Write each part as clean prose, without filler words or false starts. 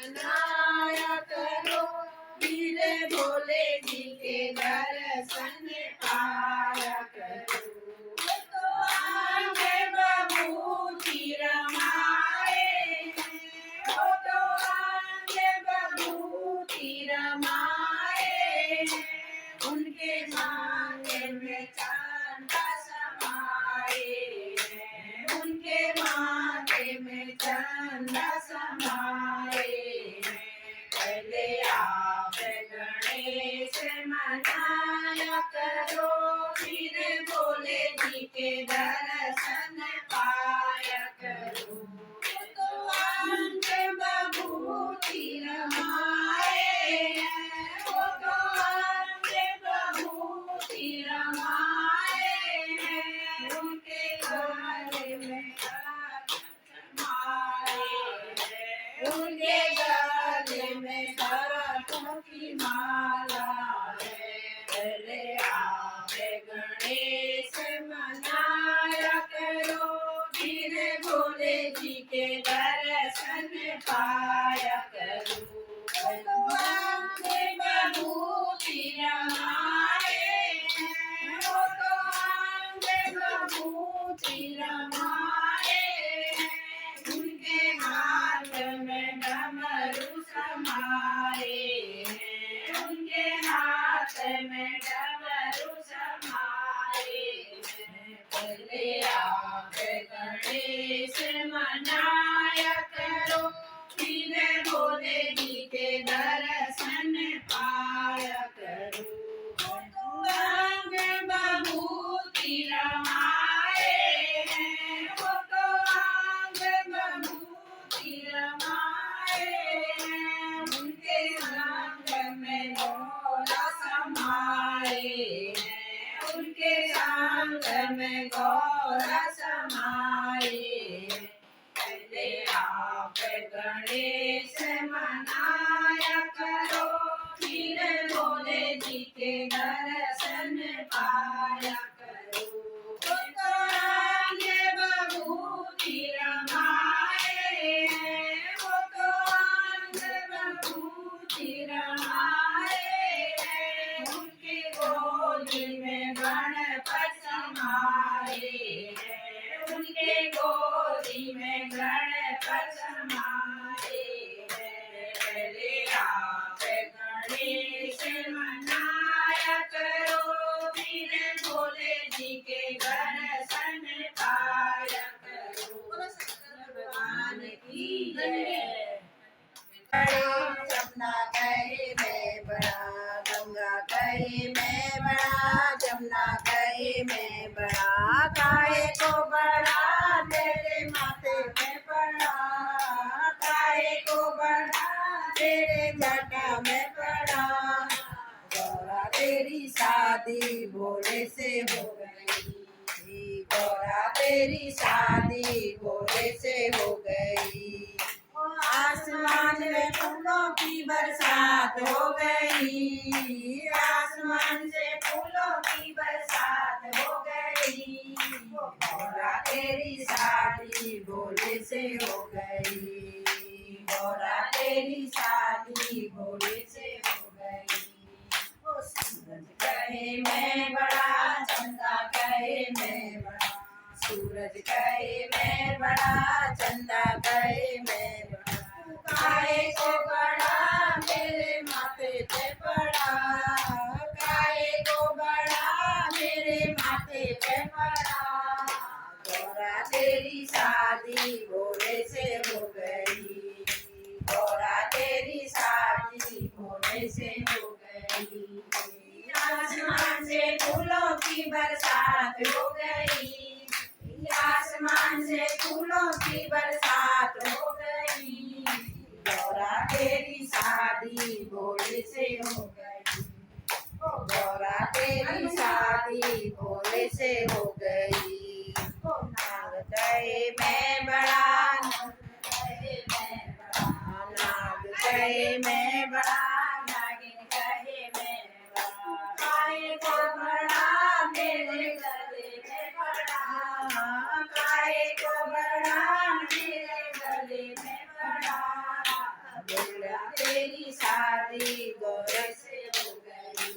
मनाया करो, धीरे भोले जी के दर्शन पाया करो। तो आगे बबूती रमाए, वो तो आगे बबूती रमाए, उनके मांगे में चंदा समाए, उनके माथे में चंदा समाए। पहले आप गणेश मनाया करो, फिर भोले जी के दर्शन पाया करो। तो आंके बबूती रमाए, वो तो आंके बबूती रमाए, उनके गले में उनके गले में करतों की माला है। पहले आप गणेश मनाया करो, फिर भोले जी के दर्शन पाया करो। आंखें बबूती रमाए, वो तो आंखें बबूती रमाए, उनके हाथ में डमरू समाए, उनके हाथ में डमरू समाए। पहले आप गणेश मनाया करो, फिर भोले जी के दर्शन पाया करो। आंखें बबूती रमाए, वो तो आंखें बबूती रमाए, उनके रंग में गौरा समाए, उनके रंग में गौरा समाए। पहले आप गणेश मनाया करो, फिर भोले जी के दर्शन पाया करो। तो आंगे बबूती रमाए, वो तो आंगे बबूती रमाए, उनकी गोदी में गणपति समाए, उनके गोदी में गणपति समाए। पहले आप गणेश मनाया करो, फिर भोले जी के दर्शन पाया करो। भगवान की जय। जमुना कहे मैं बड़ा, गंगा कहे मैं बड़ा, जमुना कहे मैं बड़ा, काहे को बड़ा तेरे माथे में पड़ा, काहे को बड़ा तेरे जटा में पड़ा। गौरा तेरी शादी भोले से हो गई, गौरा तेरी शादी भोले से हो गई। आसमान में फूलों की बरसात हो गई, आसमान से फूलों की बरसात हो गई। गौरा तेरी शादी भोले से हो गई, गौरा तेरी शादी भोले से हो गई। सूरज कहे मैं बड़ा, चंदा कहे मैं बड़ा, सूरज कहे मैं बड़ा, चंदा कहे मैं बड़ा। काहे को बड़ा मेरे माथे पे पड़ा, काहे को बड़ा मेरे माथे पे पड़ा। गौरा तेरी शादी भोले से हो गई, गौरा तेरी शादी भोले से हो गई। आसमान से फूलों की बरसात हो गई, आसमान से फूलों की बरसात हो गई। गौरा तेरी शादी भोले से हो गई, गौरा तेरी शादी भोले से हो गई। नाग कहे मैं बड़ा, नाग कहे मैं बड़ा, नागिन कहे मैं बड़ा। काहे को बड़ा मेरे गले में पड़ा, काहे को बड़ा मेरे गले में पड़ा। बोला तेरी शादी गौरव से हो गई,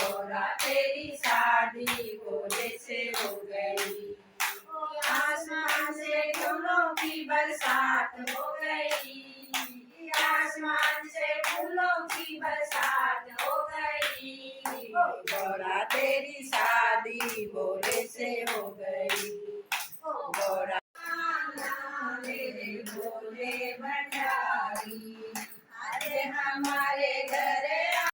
बोला